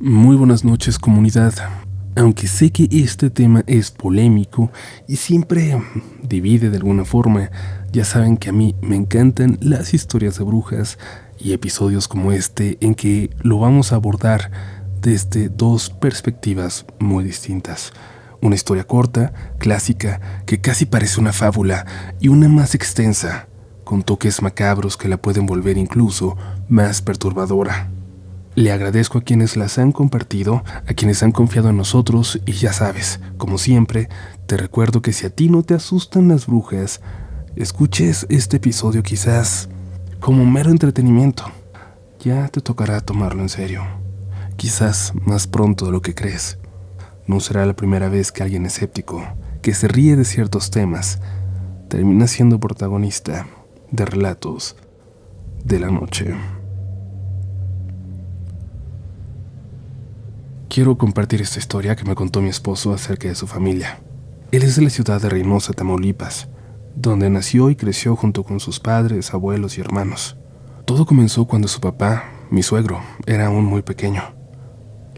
Muy buenas noches, comunidad. Aunque sé que este tema es polémico y siempre divide de alguna forma, ya saben que a mí me encantan las historias de brujas y episodios como este en que lo vamos a abordar desde dos perspectivas muy distintas. Una historia corta, clásica, que casi parece una fábula, y una más extensa, con toques macabros que la pueden volver incluso más perturbadora. Le agradezco a quienes las han compartido, a quienes han confiado en nosotros y ya sabes, como siempre, te recuerdo que si a ti no te asustan las brujas, escuches este episodio quizás como mero entretenimiento. Ya te tocará tomarlo en serio. Quizás más pronto de lo que crees. No será la primera vez que alguien escéptico, que se ríe de ciertos temas, termina siendo protagonista de relatos de la noche. Quiero compartir esta historia que me contó mi esposo acerca de su familia. Él es de la ciudad de Reynosa, Tamaulipas, donde nació y creció junto con sus padres, abuelos y hermanos. Todo comenzó cuando su papá, mi suegro, era aún muy pequeño.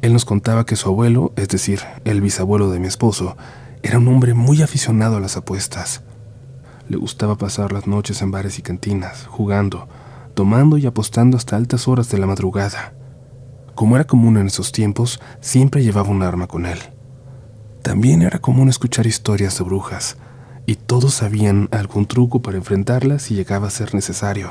Él nos contaba que su abuelo, es decir, el bisabuelo de mi esposo, era un hombre muy aficionado a las apuestas. Le gustaba pasar las noches en bares y cantinas, jugando, tomando y apostando hasta altas horas de la madrugada. Como era común en esos tiempos, siempre llevaba un arma con él. También era común escuchar historias de brujas, y todos sabían algún truco para enfrentarlas si llegaba a ser necesario.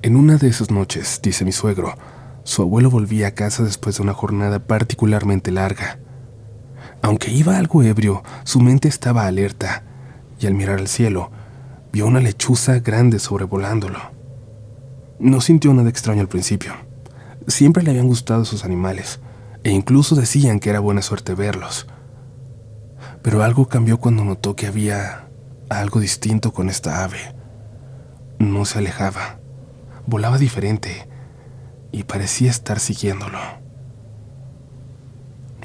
En una de esas noches, dice mi suegro, su abuelo volvía a casa después de una jornada particularmente larga. Aunque iba algo ebrio, su mente estaba alerta, y al mirar al cielo, vio una lechuza grande sobrevolándolo. No sintió nada extraño al principio. Siempre le habían gustado sus animales, e incluso decían que era buena suerte verlos. Pero algo cambió cuando notó que había algo distinto con esta ave. No se alejaba, volaba diferente, y parecía estar siguiéndolo.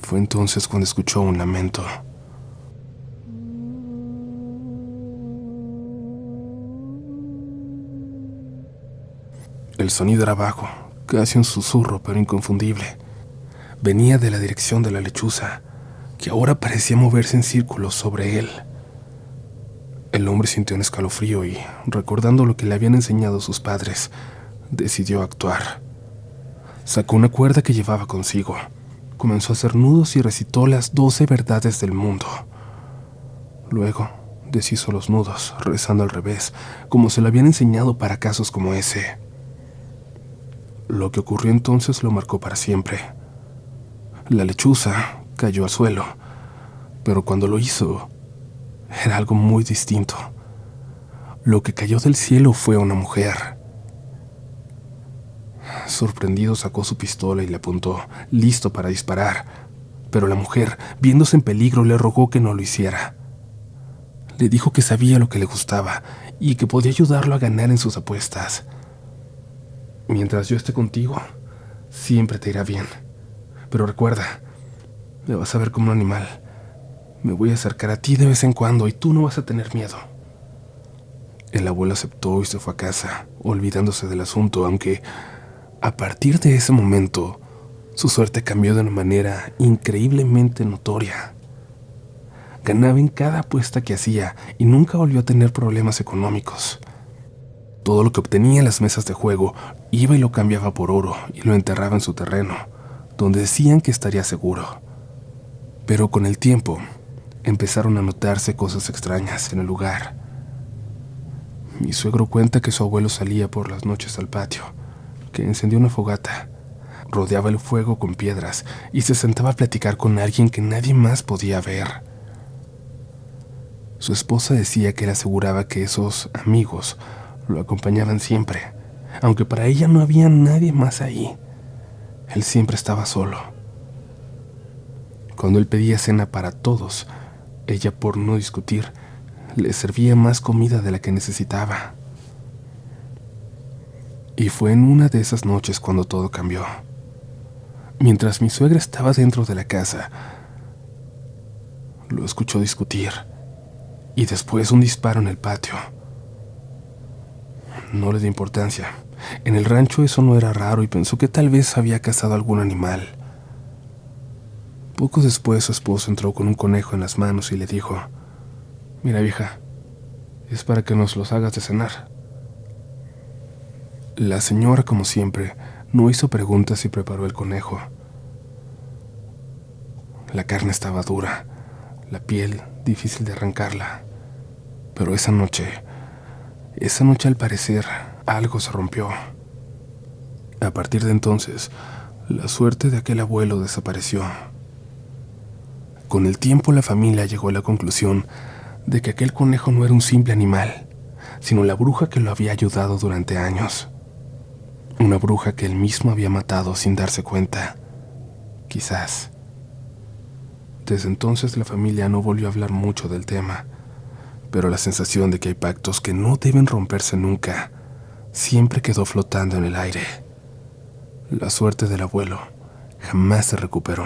Fue entonces cuando escuchó un lamento. El sonido era bajo, casi un susurro, pero inconfundible. Venía de la dirección de la lechuza, que ahora parecía moverse en círculos sobre él. El hombre sintió un escalofrío y, recordando lo que le habían enseñado sus padres, decidió actuar. Sacó una cuerda que llevaba consigo, comenzó a hacer nudos y recitó las 12 verdades del mundo. Luego, deshizo los nudos, rezando al revés, como se lo habían enseñado para casos como ese. Lo que ocurrió entonces lo marcó para siempre. La lechuza cayó al suelo, pero cuando lo hizo, era algo muy distinto. Lo que cayó del cielo fue una mujer. Sorprendido, sacó su pistola y le apuntó, listo para disparar. Pero la mujer, viéndose en peligro, le rogó que no lo hiciera. Le dijo que sabía lo que le gustaba y que podía ayudarlo a ganar en sus apuestas. Mientras yo esté contigo, siempre te irá bien. Pero recuerda, me vas a ver como un animal. Me voy a acercar a ti de vez en cuando y tú no vas a tener miedo. El abuelo aceptó y se fue a casa, olvidándose del asunto, aunque a partir de ese momento, su suerte cambió de una manera increíblemente notoria. Ganaba en cada apuesta que hacía y nunca volvió a tener problemas económicos. Todo lo que obtenía en las mesas de juego iba y lo cambiaba por oro y lo enterraba en su terreno, donde decían que estaría seguro. Pero con el tiempo, empezaron a notarse cosas extrañas en el lugar. Mi suegro cuenta que su abuelo salía por las noches al patio, que encendió una fogata, rodeaba el fuego con piedras y se sentaba a platicar con alguien que nadie más podía ver. Su esposa decía que él aseguraba que esos amigos lo acompañaban siempre, aunque para ella no había nadie más ahí. Él siempre estaba solo. Cuando él pedía cena para todos, ella, por no discutir, le servía más comida de la que necesitaba. Y fue en una de esas noches cuando todo cambió. Mientras mi suegra estaba dentro de la casa, lo escuchó discutir, y después un disparo en el patio. No le dio importancia. En el rancho eso no era raro y pensó que tal vez había cazado algún animal, Poco después su esposo entró con un conejo en las manos y le dijo: «Mira, vieja, es para que nos los hagas de cenar». La señora, como siempre, no hizo preguntas y preparó el conejo. La carne estaba dura, la piel difícil de arrancarla. Pero esa noche al parecer, algo se rompió. A partir de entonces, la suerte de aquel abuelo desapareció. Con el tiempo, la familia llegó a la conclusión de que aquel conejo no era un simple animal, sino la bruja que lo había ayudado durante años. Una bruja que él mismo había matado sin darse cuenta. Quizás. Desde entonces la familia no volvió a hablar mucho del tema, pero la sensación de que hay pactos que no deben romperse nunca siempre quedó flotando en el aire. La suerte del abuelo jamás se recuperó.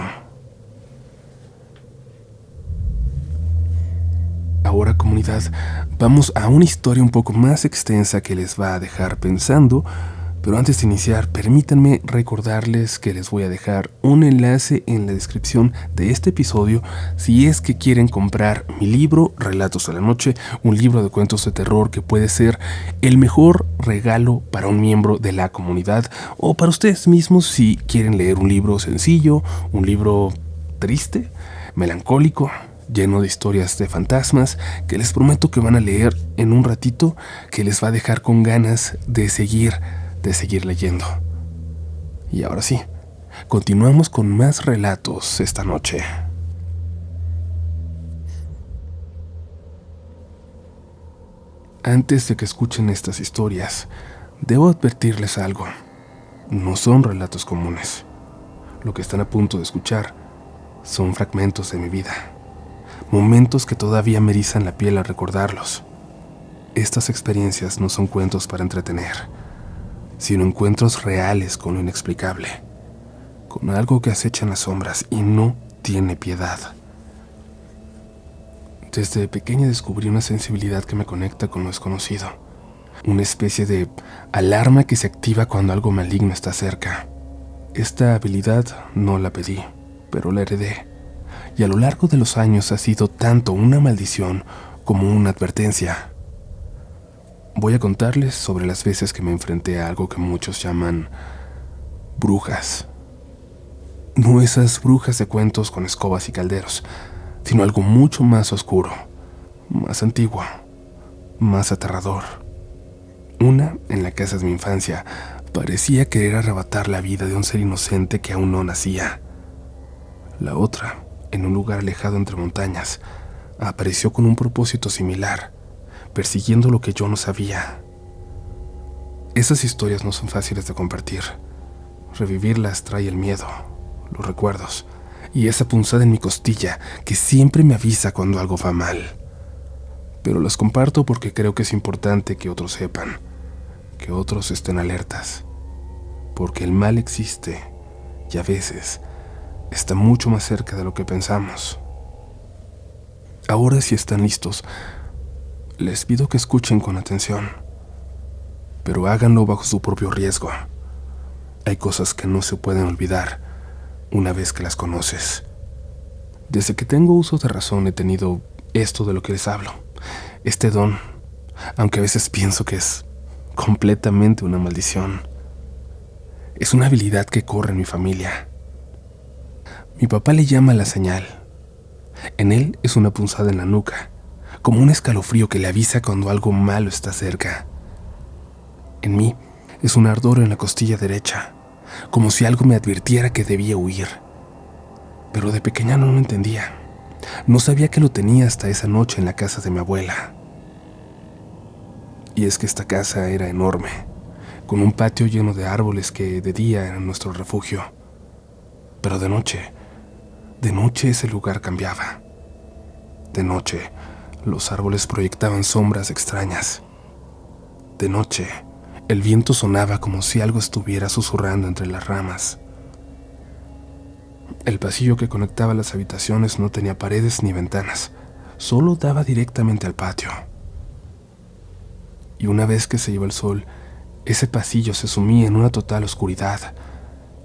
Ahora, comunidad, vamos a una historia un poco más extensa que les va a dejar pensando. Pero antes de iniciar, permítanme recordarles que les voy a dejar un enlace en la descripción de este episodio si es que quieren comprar mi libro Relatos a la Noche, un libro de cuentos de terror que puede ser el mejor regalo para un miembro de la comunidad o para ustedes mismos si quieren leer un libro sencillo, un libro triste, melancólico, lleno de historias de fantasmas que les prometo que van a leer en un ratito, que les va a dejar con ganas de seguir leyendo. Y ahora sí, continuamos con más relatos esta noche. Antes de que escuchen estas historias, debo advertirles algo. No son relatos comunes. Lo que están a punto de escuchar son fragmentos de mi vida. Momentos que todavía me erizan la piel al recordarlos. Estas experiencias no son cuentos para entretener, sino encuentros reales con lo inexplicable, con algo que acecha en las sombras y no tiene piedad. Desde pequeña descubrí una sensibilidad que me conecta con lo desconocido, una especie de alarma que se activa cuando algo maligno está cerca. Esta habilidad no la pedí, pero la heredé, y a lo largo de los años ha sido tanto una maldición como una advertencia. Voy a contarles sobre las veces que me enfrenté a algo que muchos llaman brujas. No esas brujas de cuentos con escobas y calderos, sino algo mucho más oscuro, más antiguo, más aterrador. Una, en la casa de mi infancia, parecía querer arrebatar la vida de un ser inocente que aún no nacía. La otra, en un lugar alejado entre montañas, apareció con un propósito similar, persiguiendo lo que yo no sabía. Esas historias no son fáciles de compartir. Revivirlas trae el miedo, los recuerdos y esa punzada en mi costilla que siempre me avisa cuando algo va mal. Pero las comparto porque creo que es importante que otros sepan, que otros estén alertas, porque el mal existe y a veces está mucho más cerca de lo que pensamos. Ahora, si están listos, les pido que escuchen con atención, pero háganlo bajo su propio riesgo. Hay cosas que no se pueden olvidar una vez que las conoces. Desde que tengo uso de razón he tenido esto de lo que les hablo, este don, aunque a veces pienso que es completamente una maldición. Es una habilidad que corre en mi familia. Mi papá le llama la señal. En él es una punzada en la nuca, como un escalofrío que le avisa cuando algo malo está cerca. En mí es un ardor en la costilla derecha, como si algo me advirtiera que debía huir. Pero de pequeña no lo entendía. No sabía que lo tenía hasta esa noche en la casa de mi abuela. Y es que esta casa era enorme, con un patio lleno de árboles que de día eran nuestro refugio. Pero de noche ese lugar cambiaba. De noche, los árboles proyectaban sombras extrañas. De noche, el viento sonaba como si algo estuviera susurrando entre las ramas. El pasillo que conectaba las habitaciones no tenía paredes ni ventanas, solo daba directamente al patio. Y una vez que se iba el sol, ese pasillo se sumía en una total oscuridad,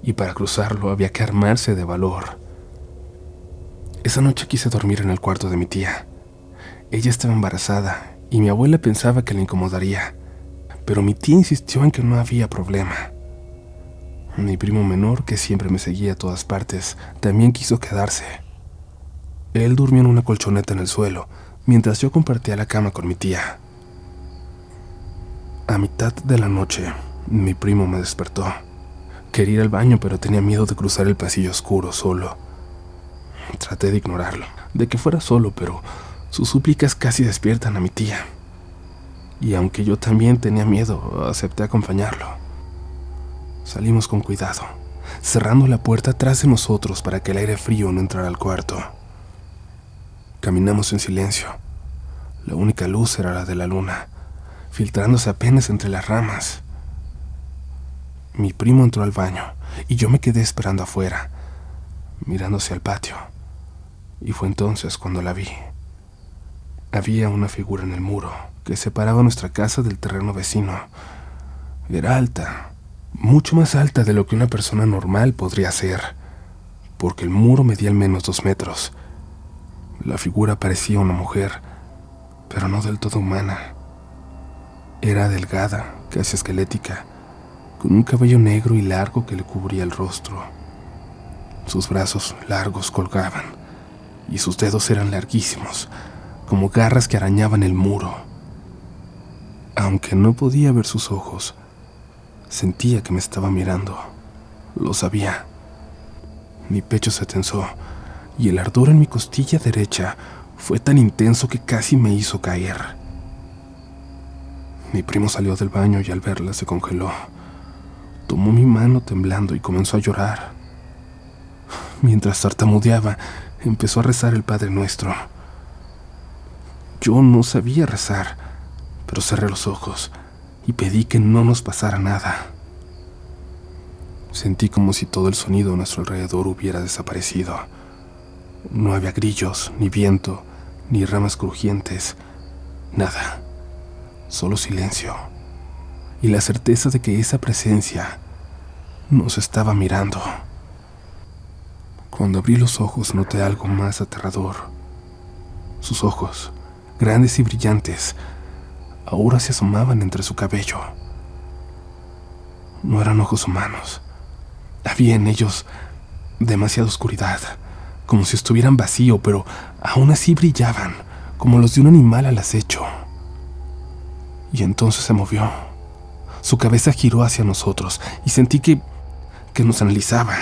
y para cruzarlo había que armarse de valor. Esa noche quise dormir en el cuarto de mi tía. Ella estaba embarazada y mi abuela pensaba que la incomodaría, pero mi tía insistió en que no había problema. Mi primo menor, que siempre me seguía a todas partes, también quiso quedarse. Él durmió en una colchoneta en el suelo, mientras yo compartía la cama con mi tía. A mitad de la noche, mi primo me despertó. Quería ir al baño, pero tenía miedo de cruzar el pasillo oscuro solo. Traté de ignorarlo, de que fuera solo, pero sus súplicas casi despiertan a mi tía. Y aunque yo también tenía miedo, acepté acompañarlo. Salimos con cuidado, cerrando la puerta tras de nosotros para que el aire frío no entrara al cuarto. Caminamos en silencio. La única luz era la de la luna, filtrándose apenas entre las ramas. Mi primo entró al baño y yo me quedé esperando afuera, mirando hacia el patio. Y fue entonces cuando la vi. Había una figura en el muro que separaba nuestra casa del terreno vecino. Era alta, mucho más alta de lo que una persona normal podría ser, porque el muro medía al menos 2 metros. La figura parecía una mujer, pero no del todo humana. Era delgada, casi esquelética, con un cabello negro y largo que le cubría el rostro. Sus brazos largos colgaban, y sus dedos eran larguísimos, como garras que arañaban el muro. Aunque no podía ver sus ojos, sentía que me estaba mirando. Lo sabía. Mi pecho se tensó, y el ardor en mi costilla derecha fue tan intenso que casi me hizo caer. Mi primo salió del baño y al verla se congeló. Tomó mi mano temblando y comenzó a llorar. Mientras tartamudeaba, empezó a rezar el Padre Nuestro. Yo no sabía rezar, pero cerré los ojos y pedí que no nos pasara nada. Sentí como si todo el sonido a nuestro alrededor hubiera desaparecido. No había grillos, ni viento, ni ramas crujientes, nada, solo silencio y la certeza de que esa presencia nos estaba mirando. Cuando abrí los ojos noté algo más aterrador. Sus ojos, grandes y brillantes, ahora se asomaban entre su cabello. No eran ojos humanos. Había en ellos demasiada oscuridad, como si estuvieran vacíos, pero aún así brillaban, como los de un animal al acecho. Y entonces se movió. Su cabeza giró hacia nosotros y sentí que nos analizaba,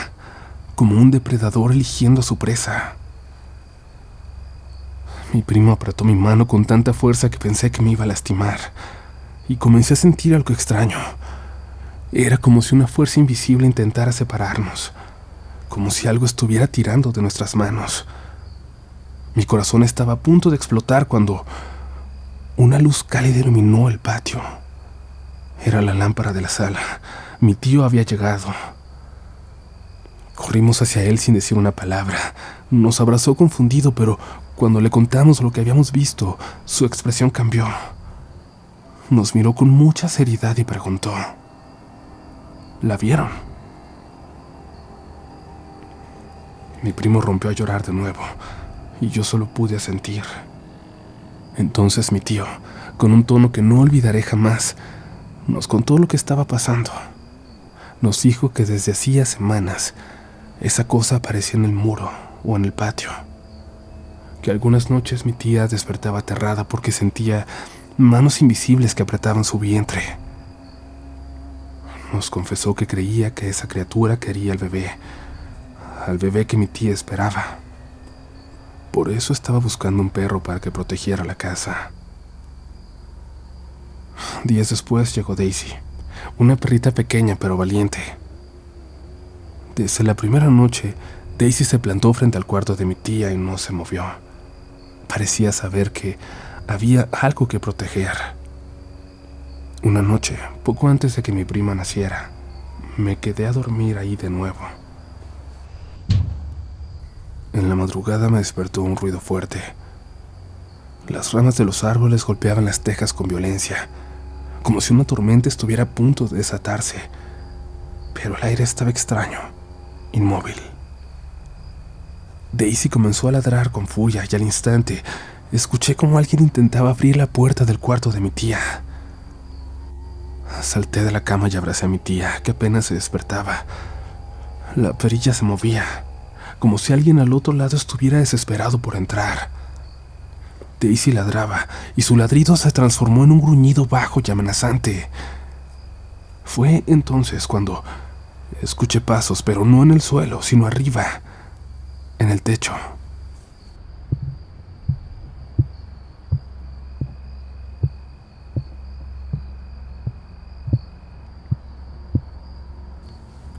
como un depredador eligiendo a su presa. Mi primo apretó mi mano con tanta fuerza que pensé que me iba a lastimar, y comencé a sentir algo extraño. Era como si una fuerza invisible intentara separarnos, como si algo estuviera tirando de nuestras manos. Mi corazón estaba a punto de explotar cuando una luz cálida iluminó el patio. Era la lámpara de la sala. Mi tío había llegado. Corrimos hacia él sin decir una palabra. Nos abrazó confundido, pero cuando le contamos lo que habíamos visto, su expresión cambió. Nos miró con mucha seriedad y preguntó: ¿la vieron? Mi primo rompió a llorar de nuevo, y yo solo pude asentir. Entonces mi tío, con un tono que no olvidaré jamás, nos contó lo que estaba pasando. Nos dijo que desde hacía semanas esa cosa aparecía en el muro o en el patio, que algunas noches mi tía despertaba aterrada porque sentía manos invisibles que apretaban su vientre. Nos confesó que creía que esa criatura quería al bebé que mi tía esperaba. Por eso estaba buscando un perro para que protegiera la casa. Días después llegó Daisy, una perrita pequeña pero valiente. Desde la primera noche, Daisy se plantó frente al cuarto de mi tía y no se movió. Parecía saber que había algo que proteger. Una noche, poco antes de que mi prima naciera, me quedé a dormir ahí de nuevo. En la madrugada me despertó un ruido fuerte. Las ramas de los árboles golpeaban las tejas con violencia, como si una tormenta estuviera a punto de desatarse, pero el aire estaba extraño, inmóvil. Daisy comenzó a ladrar con furia y al instante escuché como alguien intentaba abrir la puerta del cuarto de mi tía. Salté de la cama y abracé a mi tía, que apenas se despertaba. La perilla se movía, como si alguien al otro lado estuviera desesperado por entrar. Daisy ladraba, y su ladrido se transformó en un gruñido bajo y amenazante. Fue entonces cuando escuché pasos, pero no en el suelo, sino arriba, en el techo.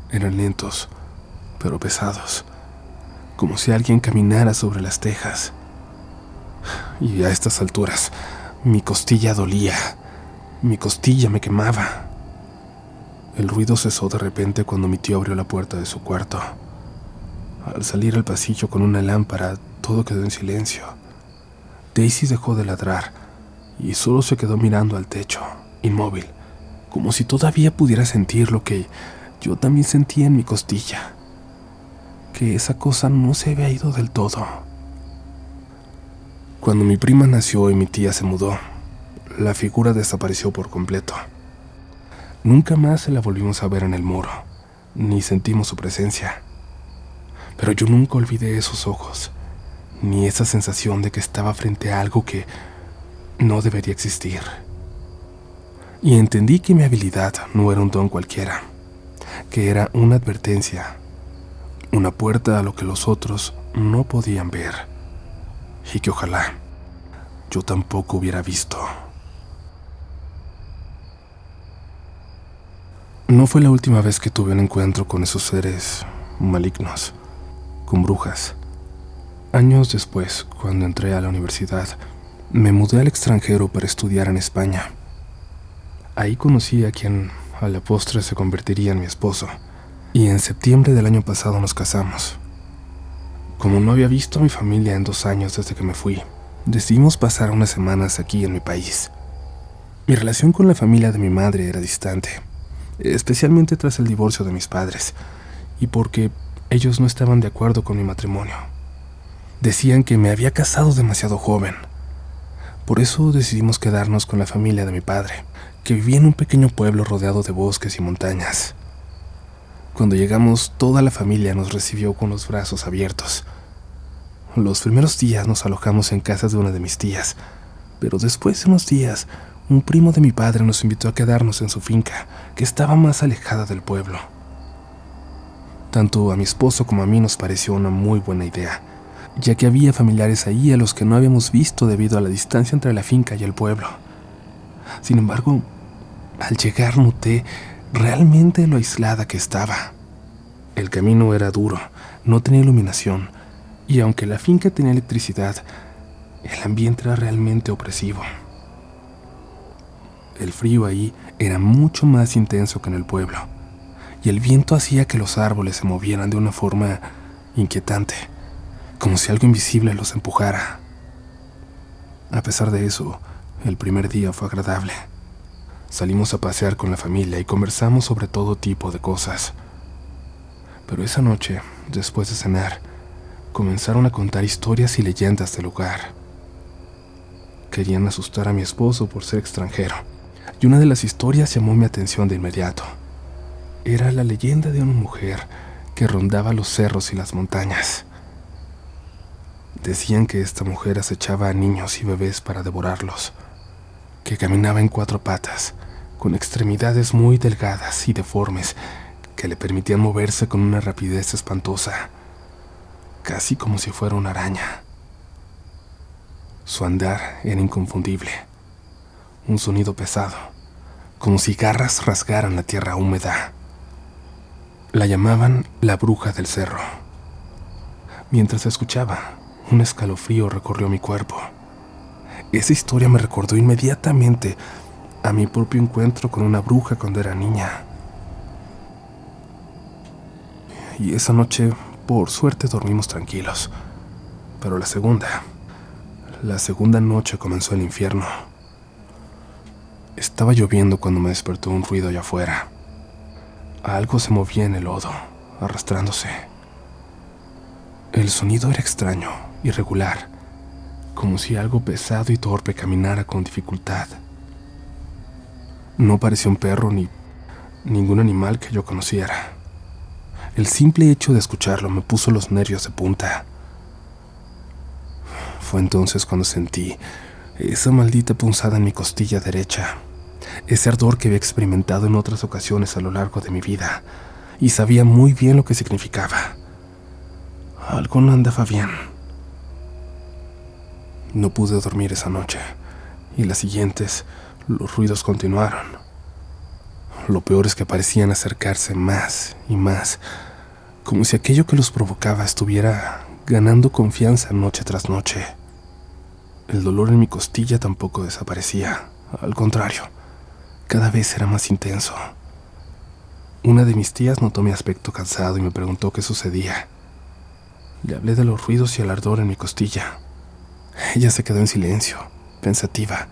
Eran lentos, pero pesados, como si alguien caminara sobre las tejas. Y a estas alturas, mi costilla dolía, mi costilla me quemaba. El ruido cesó de repente cuando mi tío abrió la puerta de su cuarto. Al salir al pasillo con una lámpara, todo quedó en silencio. Daisy dejó de ladrar y solo se quedó mirando al techo, inmóvil, como si todavía pudiera sentir lo que yo también sentía en mi costilla, que esa cosa no se había ido del todo. Cuando mi prima nació y mi tía se mudó, la figura desapareció por completo. Nunca más se la volvimos a ver en el muro, ni sentimos su presencia. Pero yo nunca olvidé esos ojos, ni esa sensación de que estaba frente a algo que no debería existir. Y entendí que mi habilidad no era un don cualquiera, que era una advertencia, una puerta a lo que los otros no podían ver, y que ojalá yo tampoco hubiera visto. No fue la última vez que tuve un encuentro con esos seres malignos, con brujas. Años después, cuando entré a la universidad, me mudé al extranjero para estudiar en España. Ahí conocí a quien a la postre se convertiría en mi esposo, y en septiembre del año pasado nos casamos. Como no había visto a mi familia en 2 años desde que me fui, decidimos pasar unas semanas aquí en mi país. Mi relación con la familia de mi madre era distante, especialmente tras el divorcio de mis padres, y porque ellos no estaban de acuerdo con mi matrimonio. Decían que me había casado demasiado joven. Por eso decidimos quedarnos con la familia de mi padre, que vivía en un pequeño pueblo rodeado de bosques y montañas. Cuando llegamos, toda la familia nos recibió con los brazos abiertos. Los primeros días nos alojamos en casa de una de mis tías, pero después de unos días, un primo de mi padre nos invitó a quedarnos en su finca, que estaba más alejada del pueblo. Tanto a mi esposo como a mí nos pareció una muy buena idea, ya que había familiares ahí a los que no habíamos visto debido a la distancia entre la finca y el pueblo. Sin embargo, al llegar noté realmente lo aislada que estaba. El camino era duro, no tenía iluminación, y aunque la finca tenía electricidad, el ambiente era realmente opresivo. El frío ahí era mucho más intenso que en el pueblo, y el viento hacía que los árboles se movieran de una forma inquietante, como si algo invisible los empujara. A pesar de eso, el primer día fue agradable. Salimos a pasear con la familia y conversamos sobre todo tipo de cosas. Pero esa noche, después de cenar, comenzaron a contar historias y leyendas del lugar. Querían asustar a mi esposo por ser extranjero, y una de las historias llamó mi atención de inmediato. Era la leyenda de una mujer que rondaba los cerros y las montañas. Decían que esta mujer acechaba a niños y bebés para devorarlos, que caminaba en 4 patas, con extremidades muy delgadas y deformes que le permitían moverse con una rapidez espantosa, casi como si fuera una araña. Su andar era inconfundible, un sonido pesado, como si garras rasgaran la tierra húmeda. La llamaban la bruja del cerro. Mientras escuchaba, un escalofrío recorrió mi cuerpo. Esa historia me recordó inmediatamente a mi propio encuentro con una bruja cuando era niña. Y esa noche, por suerte, dormimos tranquilos. Pero la segunda noche comenzó el infierno. Estaba lloviendo cuando me despertó un ruido allá afuera. Algo se movía en el lodo, arrastrándose. El sonido era extraño, irregular, como si algo pesado y torpe caminara con dificultad. No parecía un perro ni ningún animal que yo conociera. El simple hecho de escucharlo me puso los nervios de punta. Fue entonces cuando sentí esa maldita punzada en mi costilla derecha, ese ardor que había experimentado en otras ocasiones a lo largo de mi vida, y sabía muy bien lo que significaba. Algo no andaba bien. No pude dormir esa noche, y las siguientes los ruidos continuaron. Lo peor es que parecían acercarse más y más, como si aquello que los provocaba estuviera ganando confianza noche tras noche. El dolor en mi costilla tampoco desaparecía, al contrario, cada vez era más intenso. Una de mis tías notó mi aspecto cansado y me preguntó qué sucedía. Le hablé de los ruidos y el ardor en mi costilla. Ella se quedó en silencio, pensativa,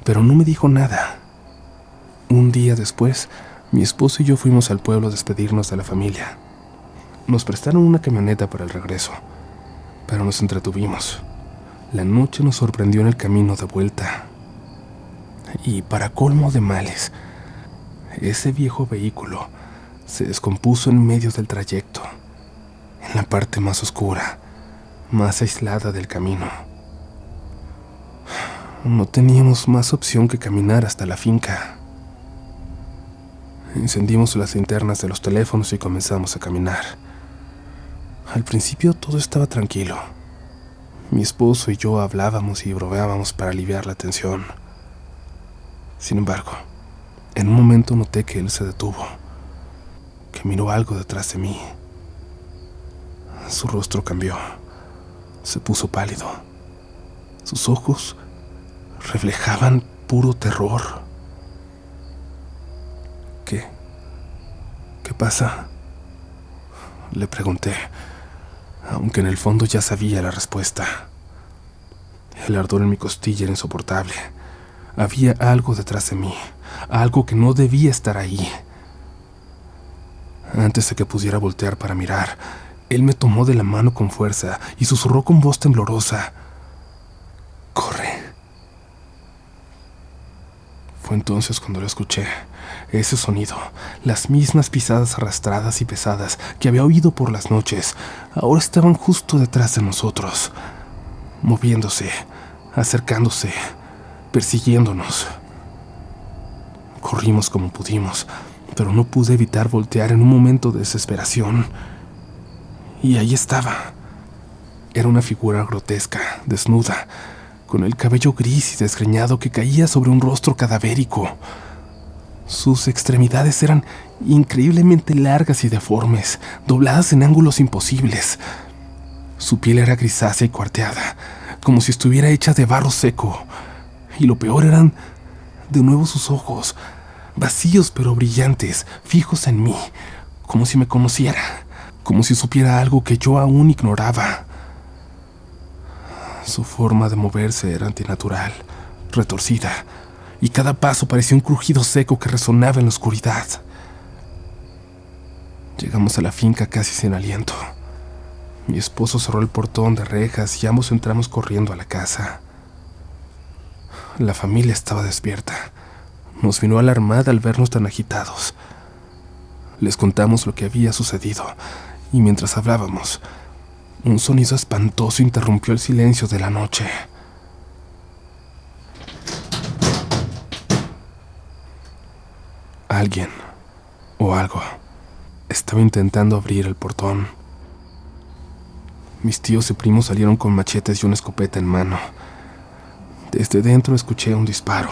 pero no me dijo nada. Un día después, mi esposo y yo fuimos al pueblo a despedirnos de la familia. Nos prestaron una camioneta para el regreso, pero nos entretuvimos. La noche nos sorprendió en el camino de vuelta. Y para colmo de males, ese viejo vehículo se descompuso en medio del trayecto, en la parte más oscura, más aislada del camino. No teníamos más opción que caminar hasta la finca. Encendimos las linternas de los teléfonos y comenzamos a caminar. Al principio todo estaba tranquilo. Mi esposo y yo hablábamos y bromeábamos para aliviar la tensión. Sin embargo, en un momento noté que él se detuvo, que miró algo detrás de mí. Su rostro cambió, se puso pálido. Sus ojos reflejaban puro terror. ¿Qué pasa?, le pregunté, aunque en el fondo ya sabía la respuesta. El ardor en mi costilla era insoportable. Había algo detrás de mí, algo que no debía estar ahí. Antes de que pudiera voltear para mirar, él me tomó de la mano con fuerza y susurró con voz temblorosa: «¡Corre!». Fue entonces cuando lo escuché. Ese sonido, las mismas pisadas arrastradas y pesadas que había oído por las noches, ahora estaban justo detrás de nosotros, moviéndose, acercándose, persiguiéndonos. Corrimos como pudimos, pero no pude evitar voltear en un momento de desesperación. Y ahí estaba. Era una figura grotesca, desnuda, con el cabello gris y desgreñado que caía sobre un rostro cadavérico. Sus extremidades eran increíblemente largas y deformes, dobladas en ángulos imposibles. Su piel era grisácea y cuarteada, como si estuviera hecha de barro seco. Y lo peor eran, de nuevo, sus ojos, vacíos pero brillantes, fijos en mí, como si me conociera, como si supiera algo que yo aún ignoraba. Su forma de moverse era antinatural, retorcida, y cada paso parecía un crujido seco que resonaba en la oscuridad. Llegamos a la finca casi sin aliento. Mi esposo cerró el portón de rejas y ambos entramos corriendo a la casa. La familia estaba despierta. Nos vino alarmada al vernos tan agitados. Les contamos lo que había sucedido, y mientras hablábamos, un sonido espantoso interrumpió el silencio de la noche. Alguien, o algo, estaba intentando abrir el portón. Mis tíos y primos salieron con machetes y una escopeta en mano. Desde dentro escuché un disparo,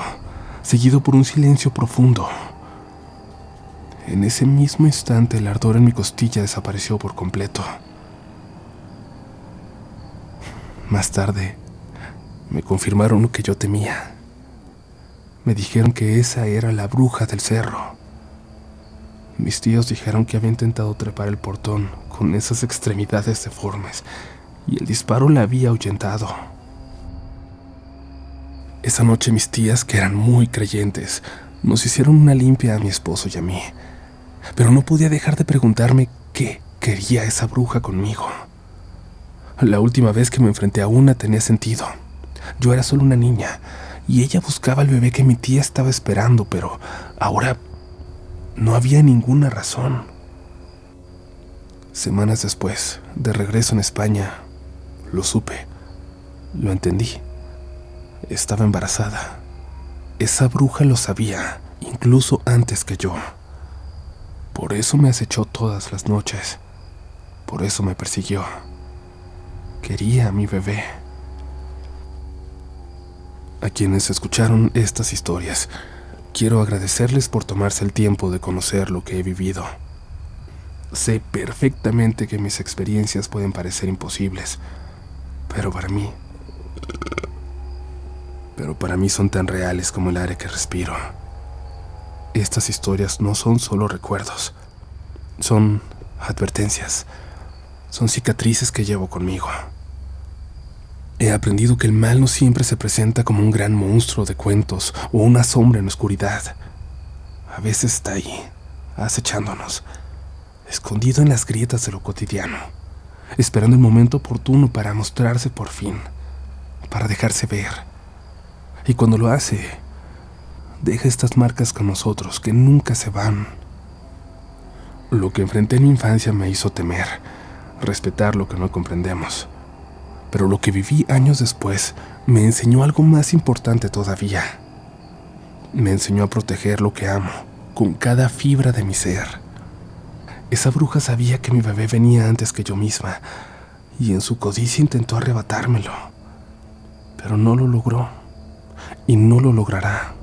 seguido por un silencio profundo. En ese mismo instante, el ardor en mi costilla desapareció por completo. Más tarde, me confirmaron lo que yo temía. Me dijeron que esa era la bruja del cerro. Mis tíos dijeron que había intentado trepar el portón con esas extremidades deformes y el disparo la había ahuyentado. Esa noche mis tías, que eran muy creyentes, nos hicieron una limpia a mi esposo y a mí, pero no podía dejar de preguntarme qué quería esa bruja conmigo. La última vez que me enfrenté a una tenía sentido. Yo era solo una niña y ella buscaba al bebé que mi tía estaba esperando, pero ahora no había ninguna razón. Semanas después, de regreso en España, lo supe, lo entendí. Estaba embarazada. Esa bruja lo sabía, incluso antes que yo. Por eso me acechó todas las noches. Por eso me persiguió. Quería a mi bebé. A quienes escucharon estas historias, quiero agradecerles por tomarse el tiempo de conocer lo que he vivido. Sé perfectamente que mis experiencias pueden parecer imposibles, pero para mí son tan reales como el aire que respiro. Estas historias no son solo recuerdos, son advertencias, son cicatrices que llevo conmigo. He aprendido que el mal no siempre se presenta como un gran monstruo de cuentos o una sombra en la oscuridad. A veces está ahí, acechándonos, escondido en las grietas de lo cotidiano, esperando el momento oportuno para mostrarse por fin, para dejarse ver. Y cuando lo hace, deja estas marcas con nosotros que nunca se van. Lo que enfrenté en mi infancia me hizo temer, respetar lo que no comprendemos. Pero lo que viví años después me enseñó algo más importante todavía. Me enseñó a proteger lo que amo, con cada fibra de mi ser. Esa bruja sabía que mi bebé venía antes que yo misma, y en su codicia intentó arrebatármelo. Pero no lo logró, y no lo logrará.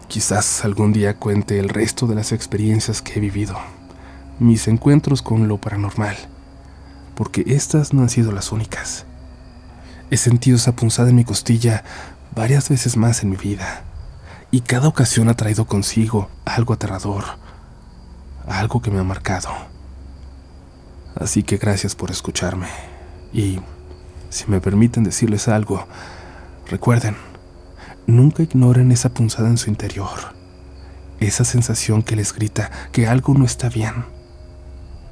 Quizás algún día cuente el resto de las experiencias que he vivido, mis encuentros con lo paranormal, porque estas no han sido las únicas. He sentido esa punzada en mi costilla varias veces más en mi vida, y cada ocasión ha traído consigo algo aterrador, algo que me ha marcado. Así que gracias por escucharme, y si me permiten decirles algo, recuerden, nunca ignoren esa punzada en su interior, esa sensación que les grita que algo no está bien.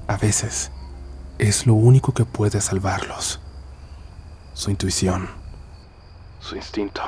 A veces es lo único que puede salvarlos. Su intuición, su instinto.